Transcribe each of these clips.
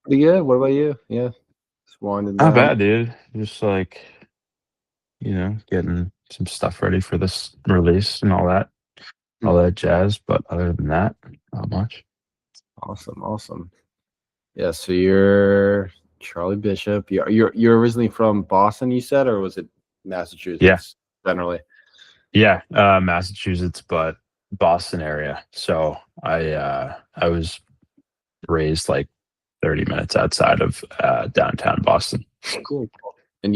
Pretty good. What about you? Yeah, just winding Not down. bad, dude. Just like, getting some stuff ready for this release and all Hmm. that jazz. But other than that, not much. Awesome, awesome. Yeah, so you're Charlie Bishop. You're originally from Boston, you said, or was it Yeah. Massachusetts generally? Yeah. Massachusetts, but Boston area. So I was raised like 30 minutes outside of downtown Boston. Cool. And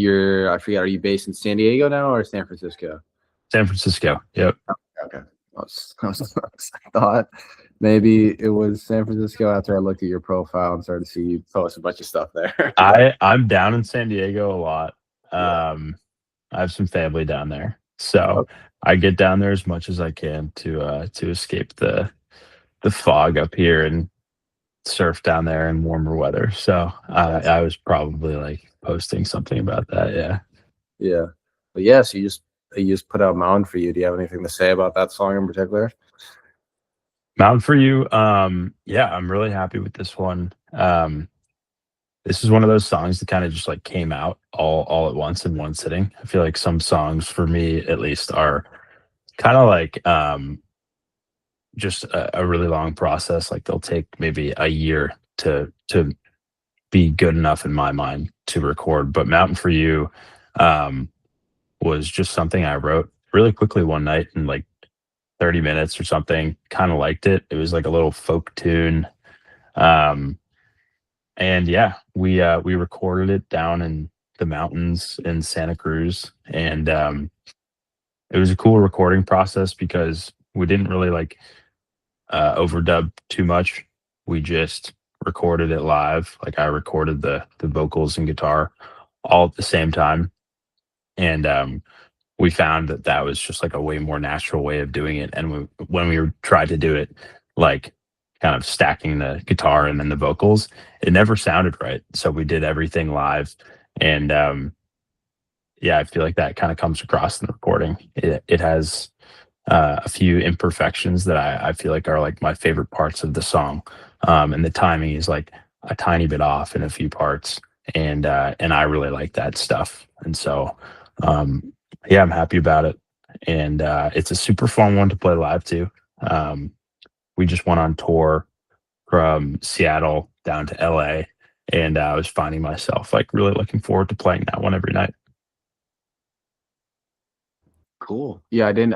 I forget, are you based in San Diego now or San Francisco? San Francisco. Yep. Okay. I thought maybe it was San Francisco after I looked at your profile and started to see you post a bunch of stuff there. But I'm down in San Diego a lot. yeah. Um I have some family down there. So Okay. I get down there as much as I can to escape the fog up here and surf down there in warmer weather. So That's I was probably like posting something about that. Yeah. yeah. But yeah, so you just put out Mountain for You. Do you have anything to say about that song in particular? Mountain for You. Yeah, I'm really happy with this one. This is one of those songs that kind of just like came out all at once in one sitting. I feel like some songs for me at least are kind of like just a really long process. Like they'll take maybe a year to be good enough in my mind to record. But Mountain for You um, was just something I wrote really quickly one night in like 30 minutes or something. Kind of liked it. It was like a little folk tune. Um, and yeah, we recorded it down in the mountains in Santa Cruz, and it was a cool recording process because we didn't really like overdub too much. We just recorded it live. Like I recorded the vocals and guitar all at the same time, and we found that that was just like a way more natural way of doing it. And when we tried to do it, like kind of stacking the guitar and then the vocals, it never sounded right. So we did everything live, and yeah, I feel like that kind of comes across in the recording. It has a few imperfections that I feel like are like my favorite parts of the song. And the timing is like a tiny bit off in a few parts, and I really like that stuff. And so, um, yeah, I'm happy about it. And it's a super fun one to play live too. Um, we just went on tour from Seattle down to LA, and I was finding myself like really looking forward to playing that one every night. Cool. Yeah, I didn't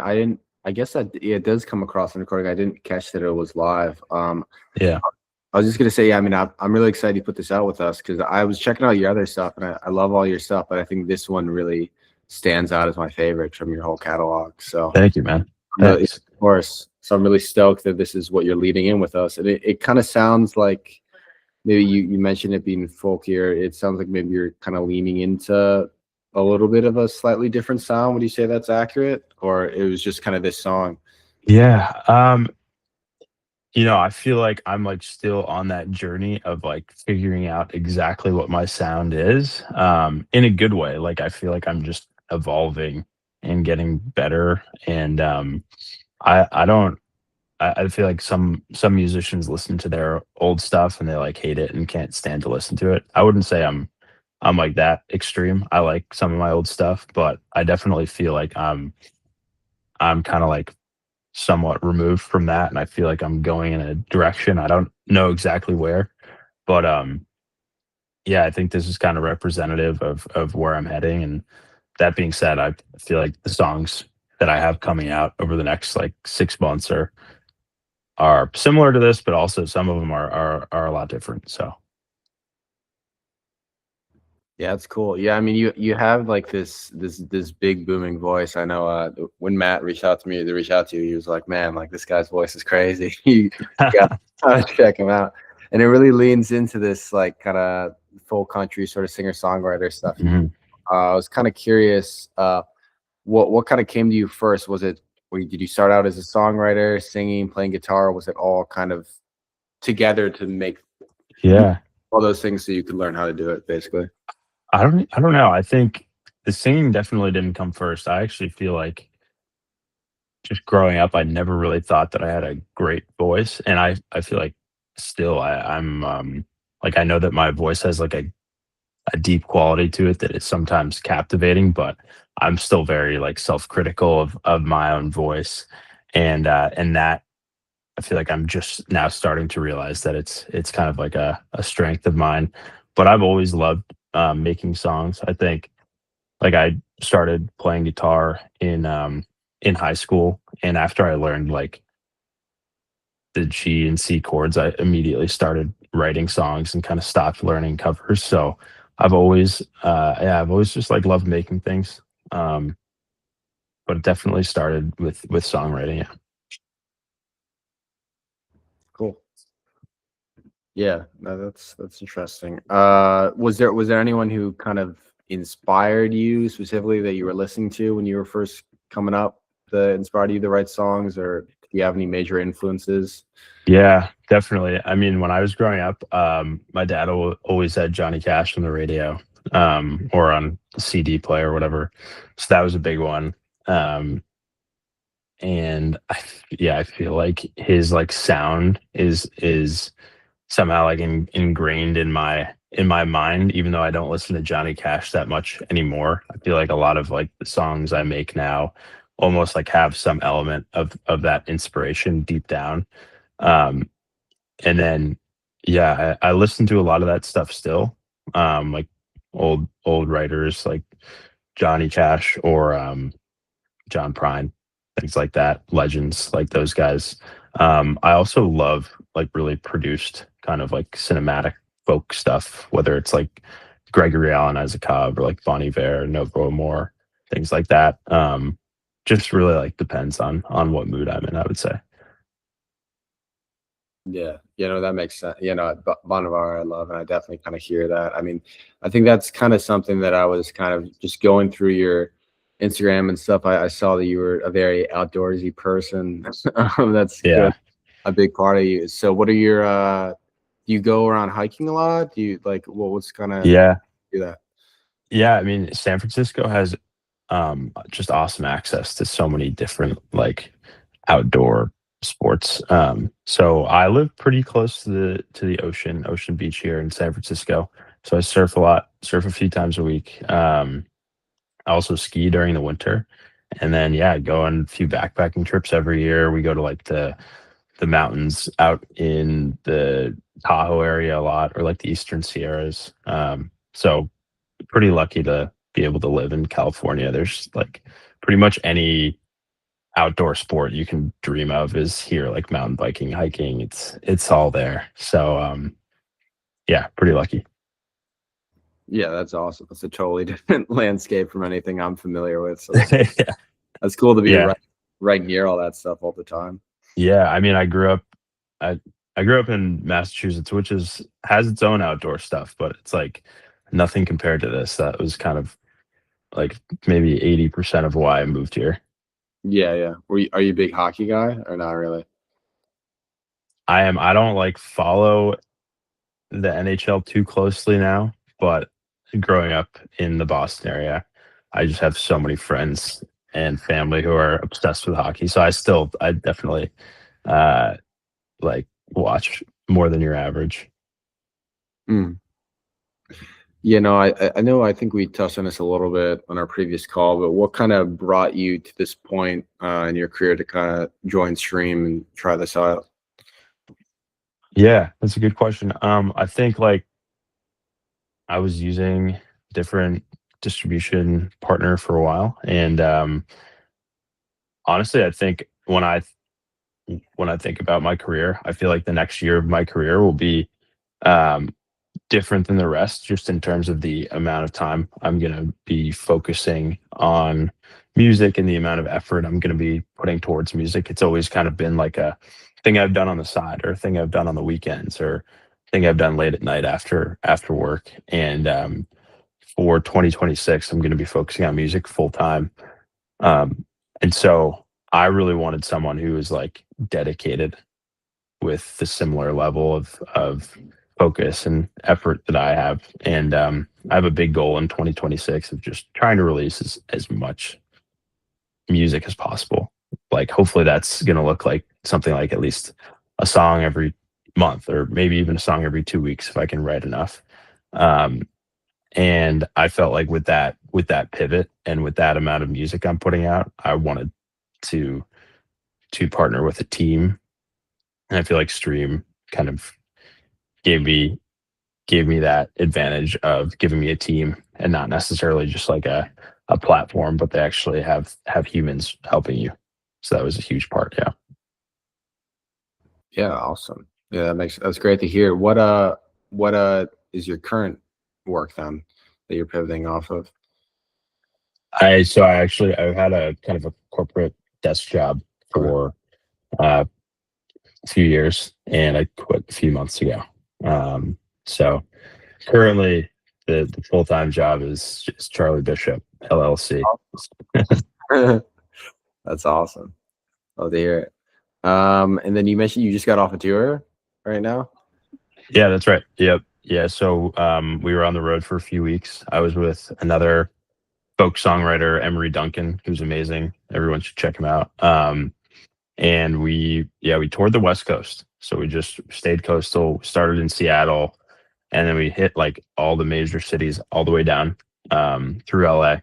I guess that yeah, it does come across in recording. I didn't catch that it was live. Yeah. I was just gonna say, yeah, I mean, I'm really excited you put this out with us because I was checking out your other stuff and I love all your stuff, but I think this one really stands out as my favorite from your whole catalog. So Thank you, man. I'm really, Thanks. of course, so I'm really stoked that this is what you're leading in with us. And it kind of sounds like maybe you mentioned it being folkier. It sounds like maybe you're kind of leaning into a little bit of a slightly different sound. Would you say that's accurate? Or it was just kind of this song? Yeah. I feel like I'm like still on that journey of like figuring out exactly what my sound is, in a good way. Like I feel like I'm just evolving and getting better. And I don't I feel like some musicians listen to their old stuff and they like hate it and can't stand to listen to it. I wouldn't say I'm like that extreme. I like some of my old stuff, but I definitely feel like I'm kind of like somewhat removed from that, and I feel like I'm going in a direction. I don't know exactly where, but yeah, I think this is kind of representative of where I'm heading. And that being said, I feel like the songs that I have coming out over the next like 6 months are similar to this, but also some of them are a lot different. So Yeah, that's cool. Yeah, I mean, you have like this big booming voice. I know when Matt reached out to me to reach out to you, he was like, "Man, like this guy's voice is crazy. You got to check him out." And it really leans into this like kind of full country sort of singer songwriter stuff. Mhm. I was kind of curious, what kind of came to you first? Was it did you start out as a songwriter, singing, playing guitar? Or was it all kind of together to make Yeah, all those things so you could learn how to do it, basically? I don't know. I think the singing definitely didn't come first. I actually feel like just growing up, I never really thought that I had a great voice, and I feel like still I'm Like I know that my voice has like a deep quality to it that is sometimes captivating, but I'm still very like self-critical of my own voice. And that I feel like I'm just now starting to realize that it's kind of like a strength of mine. But I've always loved making songs. I think like I started playing guitar in high school, and after I learned like the G and C chords, I immediately started writing songs and kind of stopped learning covers. So I've always just like loved making things. Um, but it definitely started with songwriting. Yeah. Cool. Yeah, no, that's interesting. Was there anyone who kind of inspired you specifically that you were listening to when you were first coming up that inspired you to write songs, or do you have any major influences? Yeah, definitely. I mean, when I was growing up, my dad always had Johnny Cash on the radio, or on the CD player or whatever. So that was a big one. Um, and yeah, I feel like his like sound is somehow like ingrained in my mind, even though I don't listen to Johnny Cash that much anymore. I feel like a lot of like the songs I make now almost like have some element of that inspiration deep down. Um, and then yeah, I listen to a lot of that stuff still. Like old writers like Johnny Cash or John Prine, things like that, legends like those guys. I also love like really produced kind of like cinematic folk stuff, whether it's like Gregory Allen as a Cobb or like Bonnie Iver, Novo Amor, things like that. Just really like depends on what mood I'm in, I would say. Yeah, that makes sense. Bon Iver I love, and I definitely kind of hear that. I mean, I think that's kind of something that I was kind of just going through your Instagram and stuff. I saw that you were a very outdoorsy person. That's good. Yeah. A big part of you. So, what are your? Do you go around hiking a lot? Do you like? Well, what's kind of Yeah. do that? Yeah. I mean, San Francisco has just awesome access to so many different like outdoor sports. So I live pretty close to the Ocean Beach here in San Francisco. So I surf a lot, surf a few times a week. I also ski during the winter, and then yeah, go on a few backpacking trips every year. We go to like the mountains out in the Tahoe area a lot, or like the Eastern Sierras. So pretty lucky to be able to live in California. There's like pretty much any outdoor sport you can dream of is here, like mountain biking, hiking. It's all there. So yeah, pretty lucky. Yeah, that's awesome. It's a totally different landscape from anything I'm familiar with. So that's Yeah. that's cool to be Yeah. right near all that stuff all the time. Yeah. I mean, I I grew up in Massachusetts, which is has its own outdoor stuff, but it's like nothing compared to this. That was kind of like maybe 80% of why I moved here. Yeah, yeah. Are you a big hockey guy or not really? I don't like follow the NHL too closely now, but growing up in the Boston area, I just have so many friends and family who are obsessed with hockey. So I definitely uh like watch more than your average. Mm. Yeah, no, I know. I think we touched on this a little bit on our previous call, but what kind of brought you to this point in your career to kind of join Stream and try this out? Yeah, that's a good question. I think like I was using different distribution partner for a while, and honestly, I think when I think about my career, I feel like the next year of my career will be um, different than the rest, just in terms of the amount of time I'm going to be focusing on music and the amount of effort I'm going to be putting towards music. It's always kind of been like a thing I've done on the side, or a thing I've done on the weekends, or thing I've done late at night after work. And for 2026, I'm going to be focusing on music full time. Um, and so I really wanted someone who was like dedicated with the similar level of focus and effort that I have. And I have a big goal in 2026 of just trying to release as much music as possible. Like hopefully that's going to look like something like at least a song every month, or maybe even a song every 2 weeks if I can write enough. Um, and I felt like with that pivot and with that amount of music I'm putting out, I wanted to partner with a team, and I feel like Stream kind of gave me that advantage of giving me a team and not necessarily just like a platform, but they actually have humans helping you. So that was a huge part. Yeah. Yeah, awesome. Yeah, that's great to hear. What is your current work then that you're pivoting off of? I had a kind of a corporate desk job Okay. for uh, a few years, and I quit a few months ago. So currently, the full time job is just Charlie Bishop LLC. That's awesome. Love to hear it. And then you mentioned you just got off a tour right now. Yeah, that's right. Yep. Yeah. So we were on the road for a few weeks. I was with another folk songwriter, Emery Duncan, who's amazing. Everyone should check him out. And we toured the West Coast. So we just stayed coastal, started in Seattle, and then we hit like all the major cities all the way down through LA,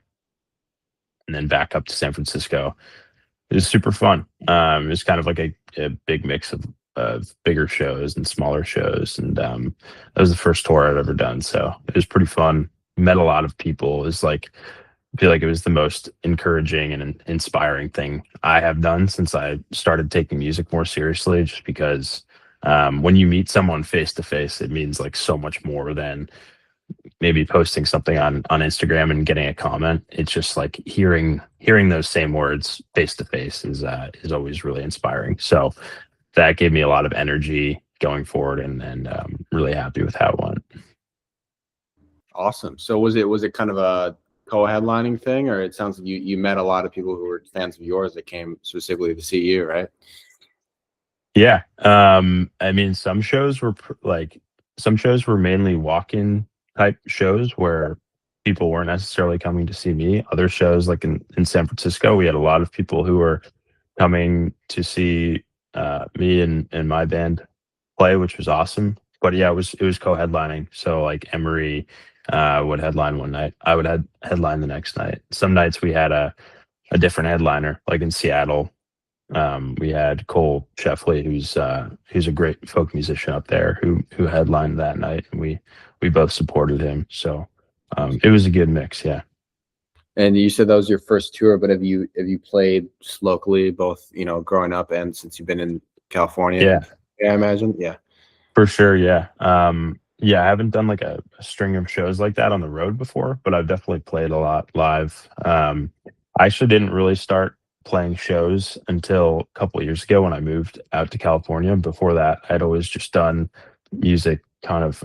and then back up to San Francisco. It was super fun. It was kind of like a big mix of bigger shows and smaller shows, and that was the first tour I'd ever done. So it was pretty fun. Met a lot of people. It was like, I feel like it was the most encouraging and inspiring thing I have done since I started taking music more seriously. Just because when you meet someone face to face, it means like so much more than maybe posting something on Instagram and getting a comment. It's just like hearing those same words face to face is always really inspiring. So that gave me a lot of energy going forward, and really happy with how it went. Awesome. So was it kind of a co-headlining thing, or it sounds like you met a lot of people who were fans of yours that came specifically to see you, right? Yeah. I mean, some shows were mainly walk-in type shows where people weren't necessarily coming to see me. Other shows, like in San Francisco, we had a lot of people who were coming to see me and my band play, which was awesome. But yeah, it was co-headlining. So like Emery would headline one night, I would headline the next night. Some nights we had a different headliner, like in Seattle. We had Cole Sheffley, who's a great folk musician up there, who headlined that night, and we both supported him. So it was a good mix. Yeah. And you said that was your first tour, but have you played just locally, both growing up and since you've been in California? Yeah, Yeah, I imagine. Yeah. for sure. Yeah. Yeah, I haven't done like a string of shows like that on the road before, but I've definitely played a lot live. I actually didn't really start playing shows until a couple of years ago when I moved out to California. Before that, I'd always just done music kind of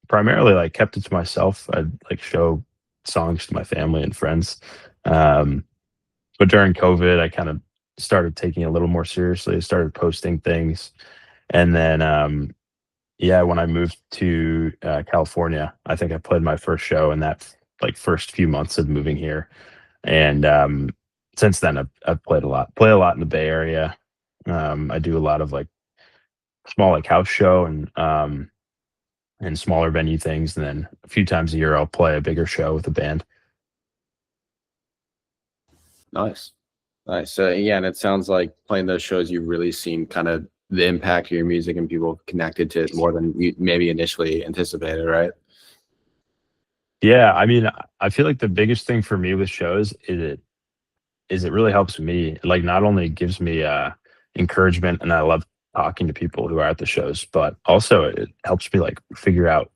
primarily like kept it to myself. I'd like show songs to my family and friends. Um, but during COVID, I kind of started taking it a little more seriously. I started posting things, and then yeah, when I moved to California, I think I played my first show in that like first few months of moving here, and since then I've played a lot. Play a lot in the Bay Area. I do a lot of like small like house show and smaller venue things, and then a few times a year I'll play a bigger show with a band. Nice. Nice. So yeah, and it sounds like playing those shows, you've really seen kind of the impact of your music and people connected to it more than you maybe initially anticipated, right? Yeah, I mean, I feel like the biggest thing for me with shows it really helps me. Like, not only gives me encouragement, and I love talking to people who are at the shows, but also it helps me like figure out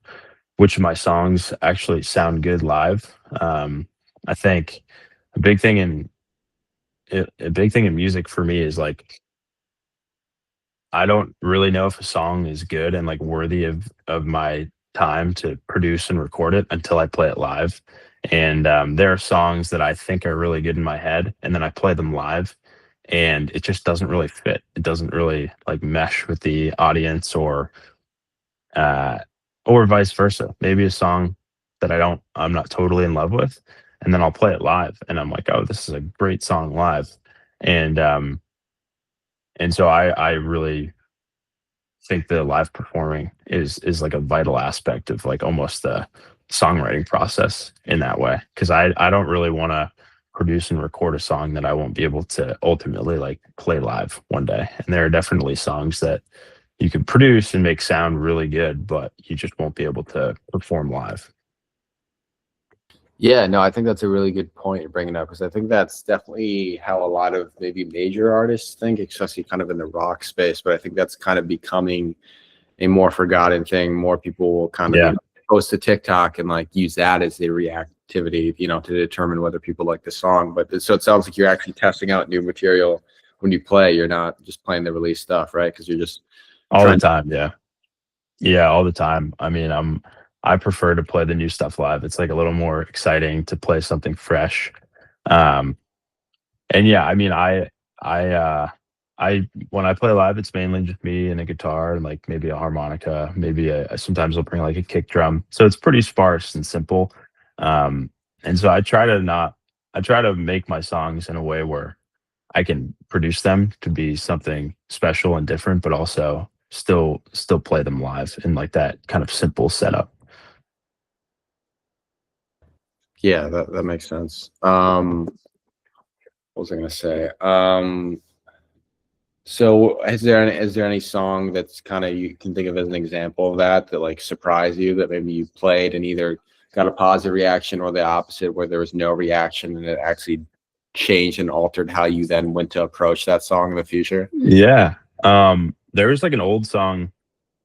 which of my songs actually sound good live. I think a big thing in a big thing in music for me is like I don't really know if a song is good and like worthy of my time to produce and record it until I play it live. And there are songs that I think are really good in my head, and then I play them live, and it just doesn't really fit. It doesn't really like mesh with the audience, uh, or vice versa. Maybe a song that I'm not totally in love with, and then I'll play it live, and I'm like, oh, this is a great song live, and so I really think the live performing is like a vital aspect of like almost the songwriting process in that way. Because I don't really want to produce and record a song that I won't be able to ultimately like play live one day. And there are definitely songs that you can produce and make sound really good, but you just won't be able to perform live. Yeah, no, I think that's a really good point you're bringing up because I think that's definitely how a lot of maybe major artists think, especially kind of in the rock space. But I think that's kind of becoming a more forgotten thing. More people will kind of, Yeah. post to TikTok and like use that as their reactivity, to determine whether people like the song. But so it sounds like you're actually testing out new material when you play. You're not just playing the release stuff, right? Because you're just All the trying. time. Yeah. Yeah, all the time. I mean, I prefer to play the new stuff live. It's like a little more exciting to play something fresh. Um, and yeah, I mean, I, uh, I when I play live, it's mainly just me and a guitar and like maybe a harmonica, maybe sometimes I'll bring like a kick drum. So it's pretty sparse and simple. Um, and so I try to make my songs in a way where I can produce them to be something special and different, but also still play them live in like that kind of simple setup. Yeah, that makes sense. What was I gonna say? So is there any song that's kind of you can think of as an example of that like surprised you that maybe you played and either got a positive reaction or the opposite where there was no reaction and it actually changed and altered how you then went to approach that song in the future? Yeah. There was like an old song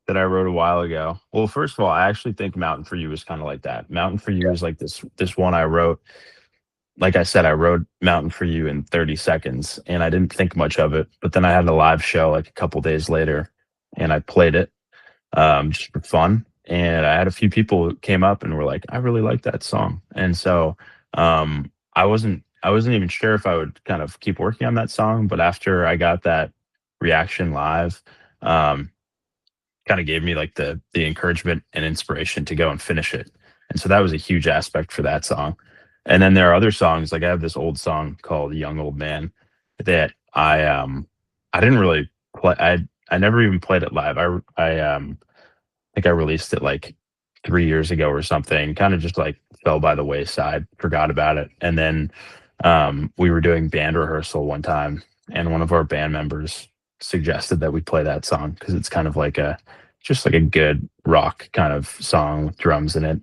that I wrote a while ago. Well, first of all, I actually think Mountain for You is kind of like that. Mountain for You is like this one I wrote. Like I said, I wrote Mountain for You in 30 seconds and I didn't think much of it. But then I had a live show like a couple days later and I played it just for fun. And I had a few people who came up and were like, "I really like that song." And so I wasn't even sure if I would kind of keep working on that song. But after I got that reaction live, um, kind of gave me like the encouragement and inspiration to go and finish it. And so that was a huge aspect for that song. And then there are other songs like I have this old song called "Young Old Man" that I didn't really play. I never even played it live. I think I released it like 3 years ago or something. Kind of just like fell by the wayside, forgot about it. And then we were doing band rehearsal one time, and one of our band members suggested that we play that song because it's kind of like a just like a good rock kind of song with drums in it.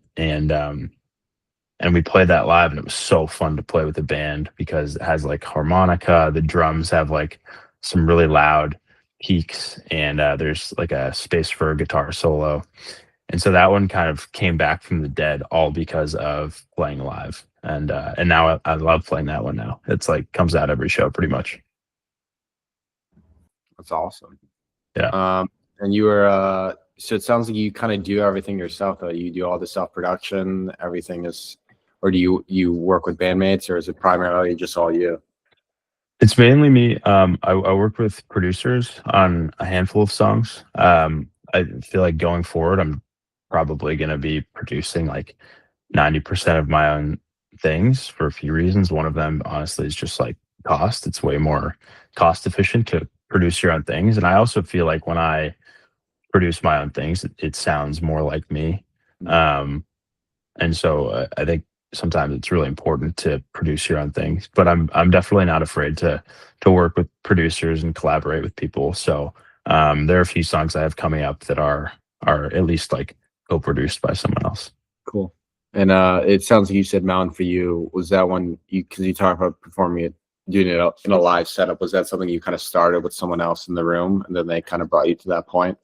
And we played that live, and it was so fun to play with the band because it has like harmonica. The drums have like some really loud peaks, and there's like a space for a guitar solo. And so that one kind of came back from the dead all because of playing live. And now I love playing that one now. It's like comes out every show pretty much. That's awesome. Yeah. And you were so it sounds like you kind of do everything yourself though. You do all the self production, everything is, or do you work with bandmates or is it primarily just all you? It's mainly me. I work with producers on a handful of songs. I feel like going forward, I'm probably going to be producing like 90% of my own things for a few reasons. One of them, honestly, is just like cost. It's way more cost efficient to produce your own things. And I also feel like when I produce my own things, it sounds more like me. Um, and so I think sometimes it's really important to produce your own things. But I'm definitely not afraid to work with producers and collaborate with people. So there are a few songs I have coming up that are at least like co-produced by someone else. Cool. And it sounds like you said Mountain for You. Was that one you because you talked about performing it, doing it in a live setup? Was that something you kind of started with someone else in the room and then they kind of brought you to that point?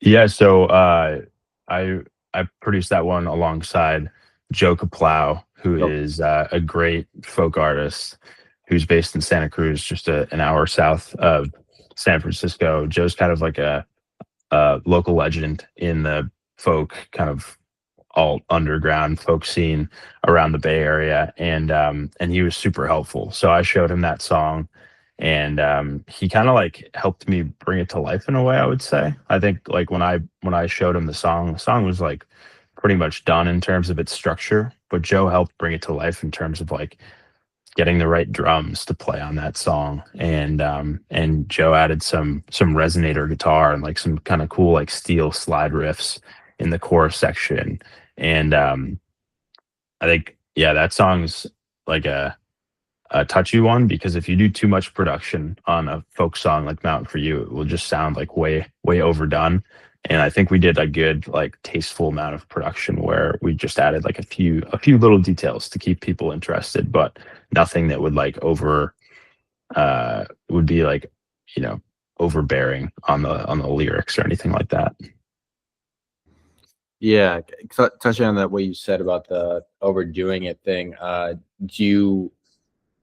Yeah, so I I produced that one alongside Joe Kaplow, who Oh, is a great folk artist who's based in Santa Cruz, just an hour south of San Francisco. Joe's kind of like a local legend in the folk kind of alt underground folk scene around the Bay Area, and he was super helpful. So I showed him that song, and he kind of like helped me bring it to life in a way. I would say. I think like when I showed him the song was like pretty much done in terms of its structure, but Joe helped bring it to life in terms of like getting the right drums to play on that song, and Joe added some resonator guitar and like some kind of cool like steel slide riffs in the chorus section. And I think, yeah, that song's like a touchy one, because if you do too much production on a folk song like Mountain for You, it will just sound like way overdone. And I think we did a good like tasteful amount of production where we just added like a few little details to keep people interested, but nothing that would like would be like, you know, overbearing on the lyrics or anything like that. Yeah, touching on that what you said about the overdoing it thing. Do you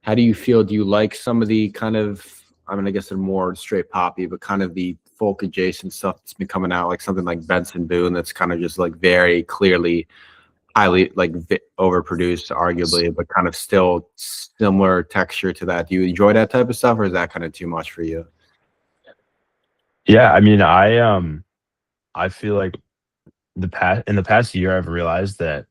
How do you feel? Do you like some of the kind of, I mean, I guess they're more straight poppy, but kind of the folk adjacent stuff that's been coming out, like something like Benson Boone, that's kind of just like very clearly highly like overproduced, arguably, but kind of still similar texture to that. Do you enjoy that type of stuff, or is that kind of too much for you? Yeah, I mean, I feel like in the past year I've realized that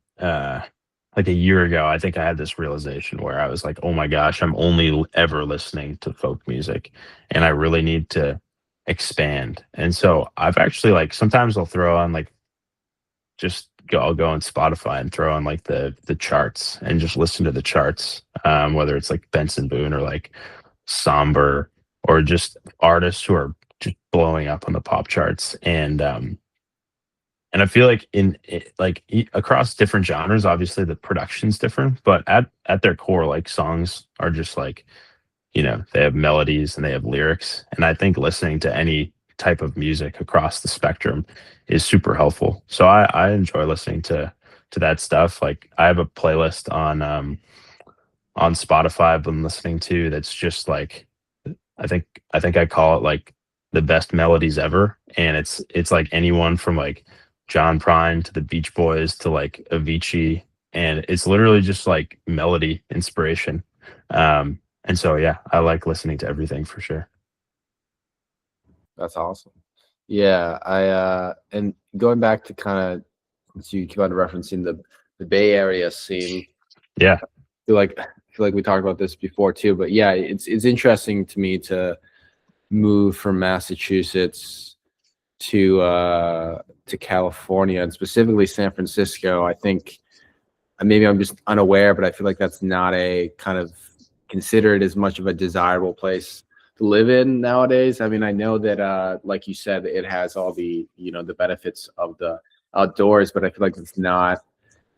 like a year ago, I think I had this realization where I was like, "Oh my gosh, I'm only ever listening to folk music, and I really need to expand." And so I've actually like sometimes I'll throw on like I'll go on Spotify and throw on like the charts and just listen to the charts, whether it's like Benson Boone or like Somber, or just artists who are just blowing up on the pop charts. And I feel like across different genres, obviously the production's different, but at their core, like songs are just like, they have melodies and they have lyrics. And I think listening to any type of music across the spectrum is super helpful. So I enjoy listening to that stuff. Like I have a playlist on Spotify I've been listening to that's just like, I think I call it like the best melodies ever. And it's like anyone from like John Prine to the Beach Boys to like Avicii, and it's literally just like melody inspiration. And so yeah, I like listening to everything for sure. That's awesome. Yeah, and going back to kind of, since you keep on referencing the Bay Area scene, Yeah. I feel like we talked about this before too, but yeah, it's interesting to me to move from Massachusetts to California, and specifically San Francisco. I think maybe I'm just unaware, but I feel like that's not a kind of considered as much of a desirable place to live in nowadays. I mean, I know that like you said, it has all the the benefits of the outdoors, but I feel like it's not,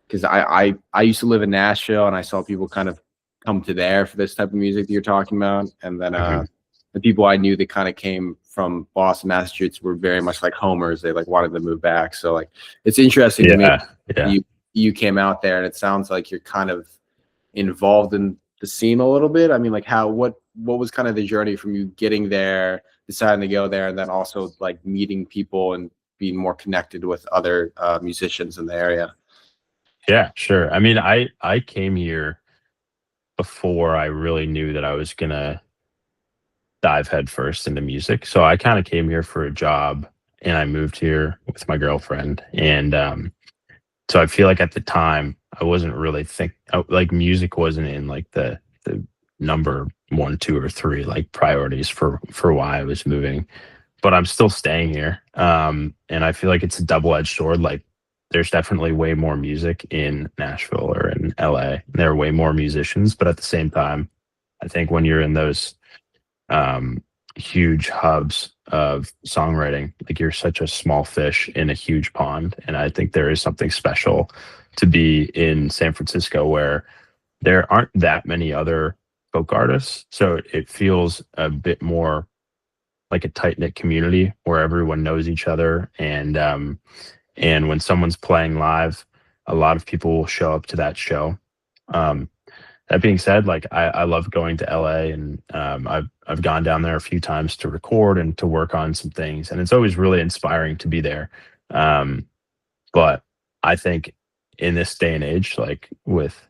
because I used to live in Nashville, and I saw people kind of come to there for this type of music that you're talking about, and then Mhm. the people I knew that kind of came from Boston, Massachusetts, were very much like homers. They like wanted to move back. So like it's interesting to me. Yeah. Yeah. You came out there, and it sounds like you're kind of involved in the scene a little bit. I mean, like what was kind of the journey from you getting there, deciding to go there, and then also like meeting people and being more connected with other musicians in the area? Yeah, sure. I mean, I came here before I really knew that I was gonna dive headfirst into music. So I kind of came here for a job, and I moved here with my girlfriend. And so I feel like at the time I wasn't really like music wasn't in like the number one, two, or three like priorities for why I was moving. But I'm still staying here. And I feel like it's a double-edged sword. Like there's definitely way more music in Nashville or in LA. There are way more musicians, but at the same time, I think when you're in those um, huge hubs of songwriting, like you're such a small fish in a huge pond. And I think there is something special to be in San Francisco where there aren't that many other folk artists. So it feels a bit more like a tight knit community where everyone knows each other. And when someone's playing live, a lot of people will show up to that show. Um, that being said, like I love going to LA, and I've gone down there a few times to record and to work on some things, and it's always really inspiring to be there. Um, but I think in this day and age, like with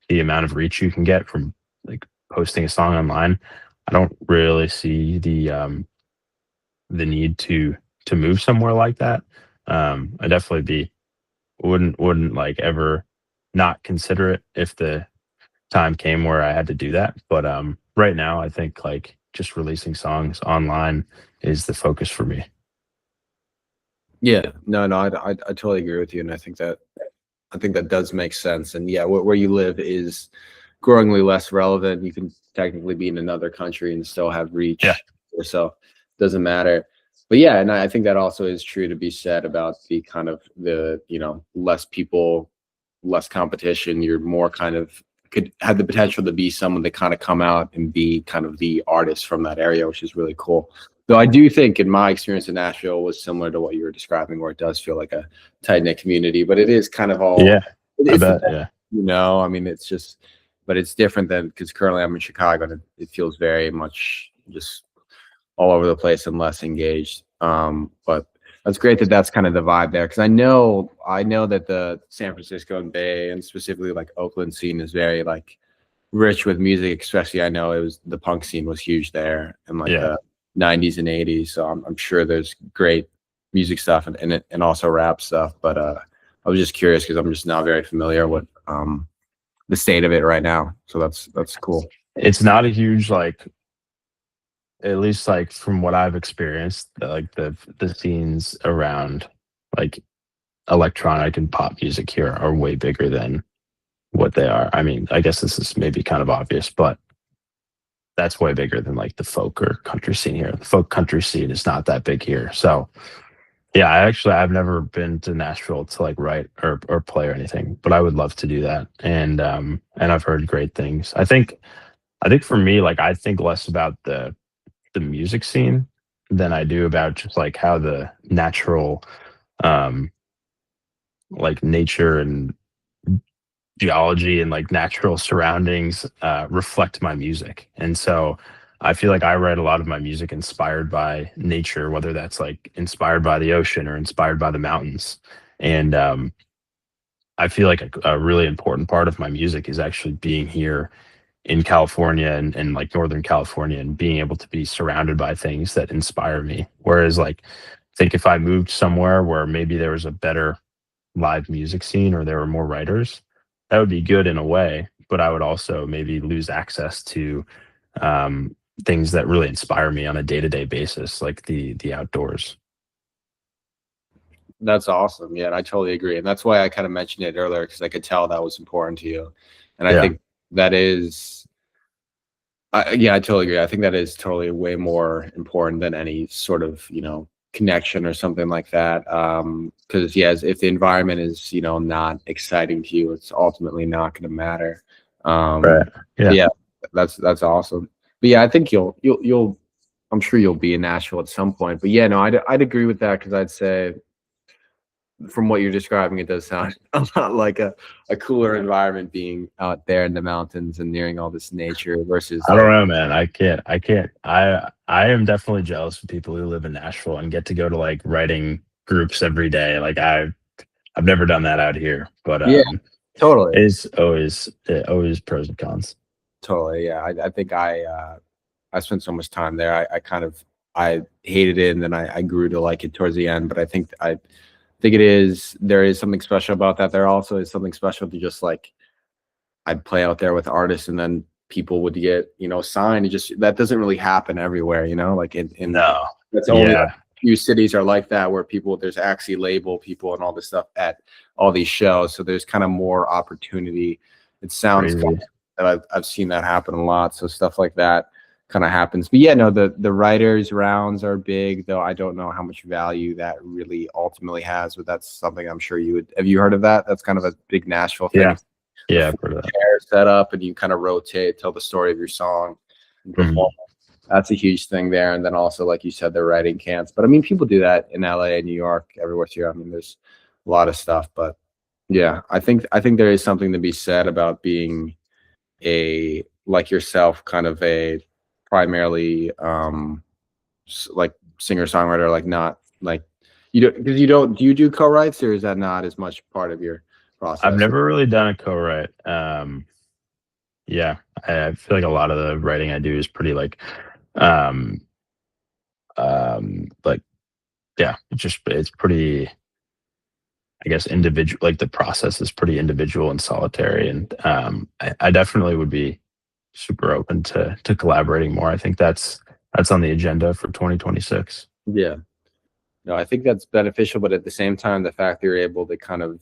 the amount of reach you can get from like posting a song online, I don't really see the need to move somewhere like that. I definitely be wouldn't like ever not consider it if time came where I had to do that. But right now, I think like just releasing songs online is the focus for me. Yeah, no, I totally agree with you, and I think that does make sense. And yeah, where you live is growingly less relevant. You can technically be in another country and still have Yeah, reach, so it doesn't matter. But yeah, and I think that also is true to be said about the kind of the less people, less competition. You're more kind of could have the potential to be someone that kind of come out and be kind of the artist from that area, which is really cool. Though I do think in my experience in Nashville was similar to what you were describing, where it does feel like a tight knit community, but it is kind of all yeah, I it's the bet. best, Yeah, I mean, it's just, but it's different than because currently I'm in Chicago and it feels very much just all over the place and less engaged. But that's great that that's kind of the vibe there because I know that the San Francisco and Bay and specifically like Oakland scene is very like rich with music. Especially I know it was the punk scene was huge there in like yeah. the 90s and 80s. So I'm sure there's great music stuff and also rap stuff. But I was just curious because I'm just not very familiar with the state of it right now. So that's cool. It's not a huge like, at least like from what I've experienced, like the scenes around like electronic and pop music here are way bigger than what they are. I mean, I guess this is maybe kind of obvious, but that's way bigger than like the folk or country scene here. The folk country scene is not that big here. So yeah, I've never been to Nashville to like write or play or anything, but I would love to do that. And I've heard great things. I think for me, like I think less about the music scene than I do about just like how the natural um like nature and geology and like natural surroundings reflect my music. And so I feel like I write a lot of my music inspired by nature, whether that's like inspired by the ocean or inspired by the mountains. And I feel like a really important part of my music is actually being here in California and like Northern California and being able to be surrounded by things that inspire me. Whereas like I think if I moved somewhere where maybe there was a better live music scene or there were more writers, that would be good in a way, but I would also maybe lose access to um, things that really inspire me on a day-to-day basis, like the outdoors. That's awesome. Yeah, and I totally agree. And that's why I kind of mentioned it earlier because I could tell that was important to you. And I Yeah, think that is, yeah, I totally agree. I think that is totally way more important than any sort of, connection or something like that. Because, yes, if the environment is, not exciting to you, it's ultimately not going to matter. right. Yeah. Yeah, that's awesome. But yeah, I think I'm sure you'll be in Nashville at some point. But yeah, no, I'd agree with that because I'd say from what you're describing, it does sound a lot like a cooler environment being out there in the mountains and nearing all this nature versus I don't like, know, man. I can't. I am definitely jealous of people who live in Nashville and get to go to like writing groups every day. Like I've never done that out here, but yeah, totally, it's always pros and cons. totally. Yeah, I think I spent so much time there. I kind of I hated it, and then I grew to like it towards the end. But I think there is something special about that. There also is something special to just like I'd play out there with artists and then people would get, signed. It just that doesn't really happen everywhere, like in No. that's only like Yeah. a few cities are like that where there's actually label people and all this stuff at all these shows. So there's kind of more opportunity. It sounds Crazy. that I've seen that happen a lot. So stuff like that kind of happens. But yeah, no, the writers rounds are big, though I don't know how much value that really ultimately has, but that's something I'm sure you would have you heard of that? That's kind of a big Nashville thing. Yeah. It's the Yeah. full I've heard of that. chair set up and you kind of rotate, tell the story of your song and perform. Mhm. That's a huge thing there. And then also, like you said, the writing camps. But I mean, people do that in LA, New York, everywhere too. I mean, there's a lot of stuff. But yeah, I think there is something to be said about being a like yourself, kind of a primarily like singer songwriter, like not like you don't because you don't do you do co-writes or is that not as much part of your I've process? never really done a co-write. Yeah, I feel like a lot of the writing I do is pretty um, like, yeah, it's pretty. I guess individual, like the process is pretty individual and solitary. And I definitely would be super open to collaborating more. I think that's on the agenda for 2026. Yeah. No, I think that's beneficial, but at the same time, the fact that you're able to kind of,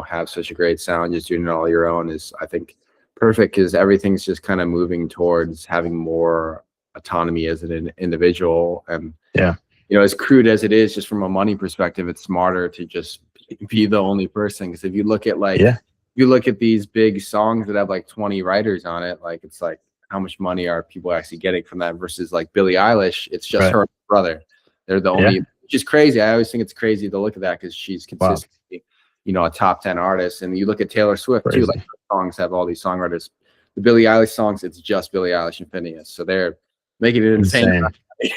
have such a great sound just doing it all your own is, I think, perfect because everything's just kind of moving towards having more autonomy as an individual. And, Yeah. as crude as it is, just from a money perspective, it's smarter to just be the only person. Because if you look at Yeah. these big songs that have like 20 writers on it, like it's like, how much money are people actually getting from that versus like Billie Eilish? It's just Right. her brother. They're the Yeah. only, which is crazy. I always think it's crazy to look at that because she's Wow. consistently, a top 10 artist. And you look at Taylor Swift too, like Crazy. her songs have all these songwriters. The Billie Eilish songs, it's just Billie Eilish and Phineas. So they're making it insane.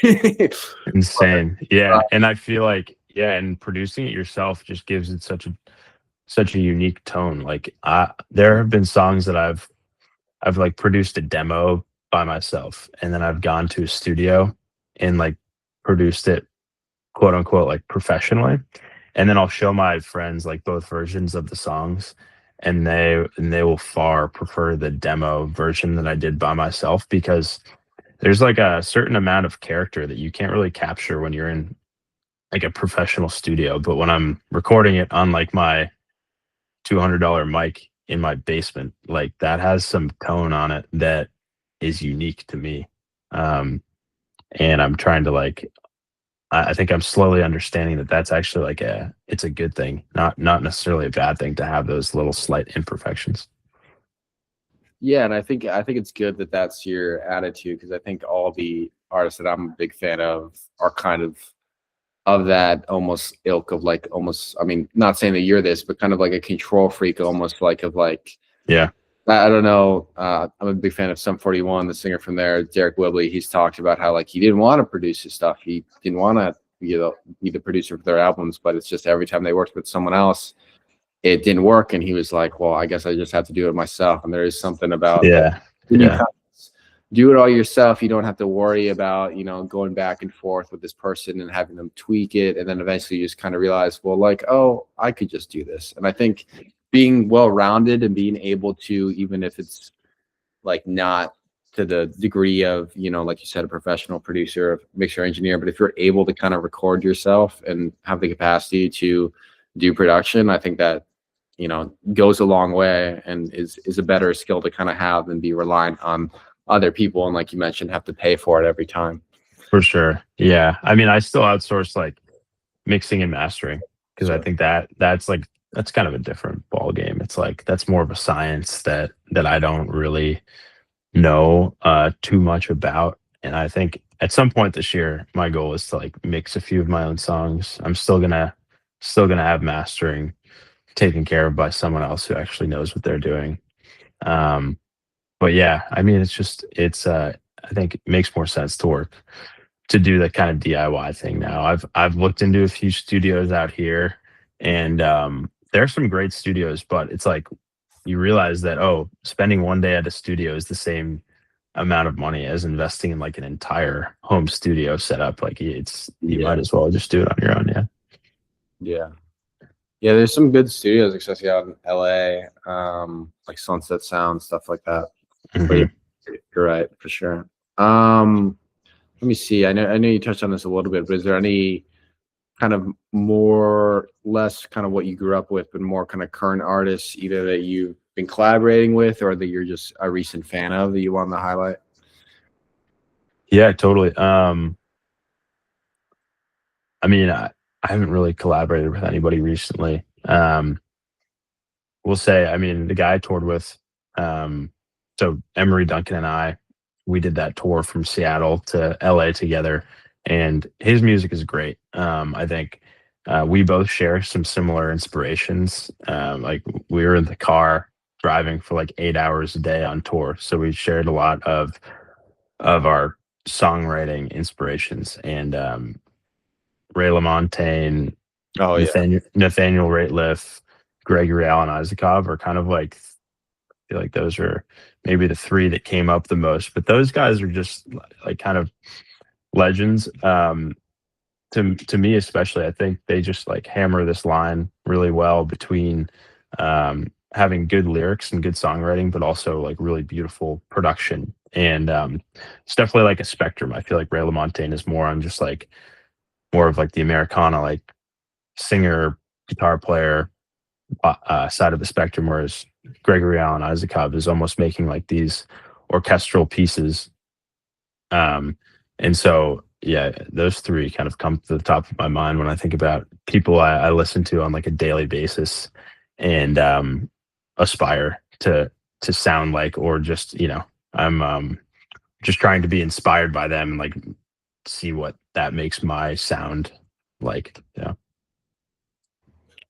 Insane. Insane. Yeah. And I feel like, yeah, and producing it yourself just gives it such a unique tone. Like there have been songs that I've like produced a demo by myself and then I've gone to a studio and like produced it quote unquote like professionally. And then I'll show my friends like both versions of the songs and they will far prefer the demo version that I did by myself because there's like a certain amount of character that you can't really capture when you're in like a professional studio. But when I'm recording it on like my $200 mic in my basement, like that has some tone on it that is unique to me. Um, and I'm trying to like, I think I'm slowly understanding that that's actually like it's a good thing, not necessarily a bad thing to have those little slight imperfections. Yeah, and I think it's good that that's your attitude because I think all the artists that I'm a big fan of are kind of that almost ilk of like almost, I mean, not saying that you're this, but kind of like a control freak, almost like of like, Yeah. I don't know. I'm a big fan of Sum 41, the singer from there, Derek Whibley. He's talked about how like he didn't want to produce his stuff. He didn't want to, be the producer for their albums, but it's just every time they worked with someone else, it didn't work. And he was like, well, I guess I just have to do it myself. And there is something about like Yeah. when you Yeah. kind of do it all yourself, you don't have to worry about, going back and forth with this person and having them tweak it. And then eventually you just kind of realize, well, like, oh, I could just do this. And I think being well-rounded and being able to, even if it's like not to the degree of, like you said, a professional producer, a mixer engineer, but if you're able to kind of record yourself and have the capacity to do production, I think that, goes a long way and is a better skill to kind of have than be reliant on other people. And like you mentioned, have to pay for it every time. For sure. Yeah. I mean, I still outsource like mixing and mastering because I Sure. think that's kind of a different ball game. It's like that's more of a science that I don't really know too much about. And I think at some point this year, my goal is to like mix a few of my own songs. I'm still gonna have mastering taken care of by someone else who actually knows what they're doing. Um, but yeah, I mean, I think it makes more sense to do that kind of DIY thing now. I've looked into a few studios out here, and there are some great studios, but it's like you realize that spending one day at a studio is the same amount of money as investing in like an entire home studio setup. Like you Yeah. might as well just do it on your own. Yeah. Yeah. Yeah. There's some good studios, especially out in LA, like Sunset Sound, stuff like that. But yeah, Mhm. you're right for sure. Let me see. I know you touched on this a little bit, but is there any kind of more less kind of what you grew up with, but more kind of current artists either that you've been collaborating with or that you're just a recent fan of that you want to highlight? Yeah, totally. I mean, I haven't really collaborated with anybody recently. We'll say, I mean, the guy I toured with, so Emery Duncan and I, we did that tour from Seattle to LA together, and his music is great. I think we both share some similar inspirations. Like we were in the car driving for like 8 hours a day on tour, so we shared a lot of our songwriting inspirations. And Ray LaMontagne, Oh yeah. Nathaniel Rateliff, Gregory Alan Isakov are kind of like I feel like those are maybe the three that came up the most. But those guys are just like kind of legends. to me especially, I think they just like hammer this line really well between having good lyrics and good songwriting, but also like really beautiful production. And it's definitely like a spectrum. I feel like Ray LaMontagne is more on just like more of like the Americana, like singer, guitar player side of the spectrum, whereas Gregory Alan Isakov is almost making like these orchestral pieces. Um, and so, yeah, those three kind of come to the top of my mind when I think about people I listen to on like a daily basis and aspire to sound like, or just I'm just trying to be inspired by them and like see what that makes my sound like. Yeah,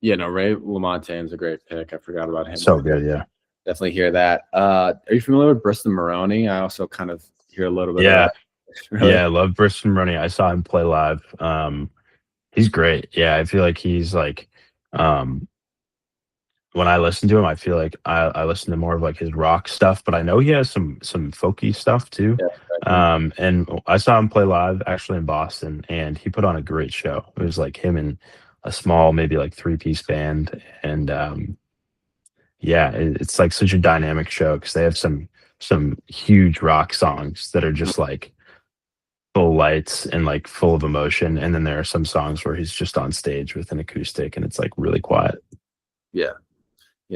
Yeah, no, Ray LaMontagne's a great pick. I forgot about him. so good. Yeah, Definitely hear that. Are you familiar with Bristol Maroney? I also kind of hear a little bit of yeah, that. Really? yeah. I love Bristol Running. I saw him play live. He's great. Yeah, I feel like he's like um when I listen to him, I feel like I listen to more of like his rock stuff, but I know he has some folky stuff too. Yeah, definitely. And I saw him play live actually in Boston, and he put on a great show. It was like him and a small, maybe like three-piece band, and yeah, it's like such a dynamic show because they have some huge rock songs that are just like full lights and like full of emotion, and then there are some songs where he's just on stage with an acoustic and it's like really quiet. Yeah.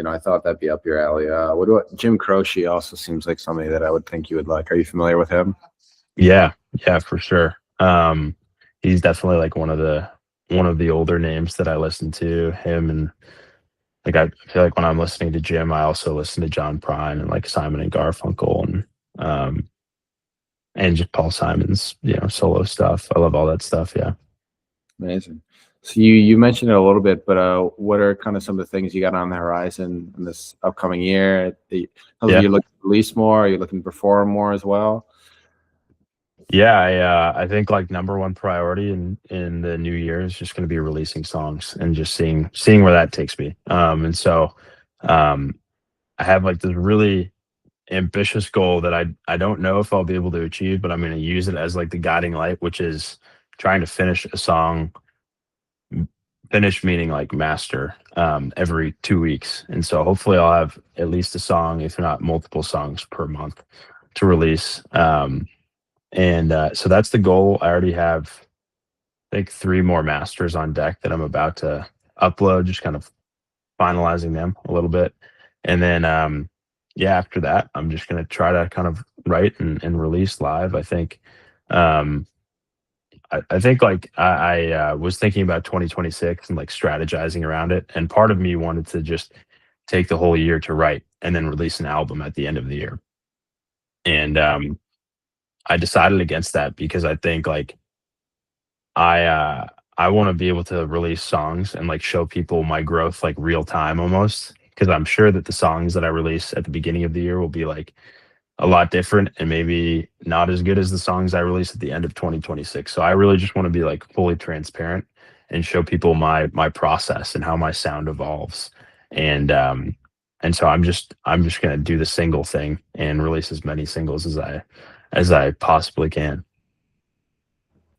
I thought that'd be up your alley. What Jim Croce also seems like somebody that I would think you would like. Are you familiar with him? Yeah, yeah, for sure. He's definitely like one of the older names that I listen to. Him and like I feel like when I'm listening to Jim, I also listen to John Prine and like Simon and Garfunkel um and just Paul Simon's solo stuff. I love all that stuff. Yeah. Amazing. So you mentioned it a little bit, but what are kind of some of the things you got on the horizon in this upcoming year? Are you looking to release more? Are you looking to perform more as well? Yeah, I think like number one priority in the new year is just going to be releasing songs and just seeing where that takes me. And so um, I have like this really ambitious goal that I don't know if I'll be able to achieve, but I'm going to use it as like the guiding light, which is trying to finish a song. Finish meaning like master every 2 weeks, and so hopefully I'll have at least a song, if not multiple songs per month to release. And so that's the goal. I already have, I think, 3 more masters on deck that I'm about to upload, just kind of finalizing them a little bit. And then, yeah, after that, I'm just going to try to kind of write and release live. I think, I think like I was thinking about 2026 and like strategizing around it. And part of me wanted to just take the whole year to write and then release an album at the end of the year. And I decided against that because I think like I uh I want to be able to release songs and like show people my growth like real time almost, because I'm sure that the songs that I release at the beginning of the year will be like a lot different and maybe not as good as the songs I release at the end of 2026. So I really just want to be like fully transparent and show people my process and how my sound evolves. And so I'm just gonna do the single thing and release as many singles as I possibly can.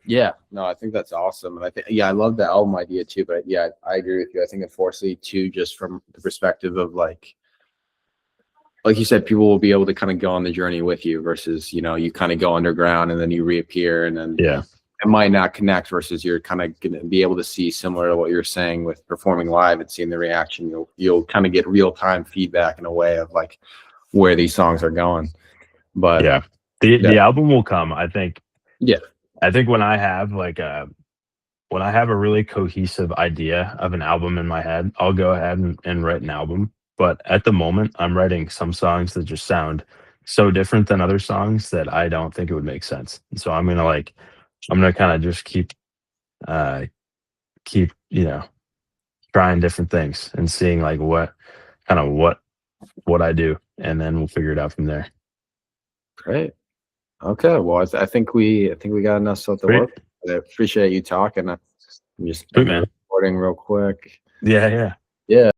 Yeah, no, I think that's awesome, and I think I love the album idea too. But yeah, I agree with you. I think unfortunately too, just from the perspective of like you said, people will be able to kind of go on the journey with you versus you kind of go underground and then you reappear and then Yeah. it might not connect versus you're kind of going to be able to see, similar to what you're saying with performing live and seeing the reaction. You'll kind of get real time feedback in a way of like where these songs are going. But Yeah. The album will come. I think yeah, when I have like when I have a really cohesive idea of an album in my head, I'll go ahead and write an album. But at the moment, I'm writing some songs that just sound so different than other songs that I don't think it would make sense. And so I'm gonna kind of just uh keep trying different things and seeing like kind of what I do, and then we'll figure it out from there. great. Okay, well, I think we got enough stuff to Sweet. work with. I appreciate you talking. I'm just Sweet, ending the man. recording real quick. Yeah, yeah. Yeah.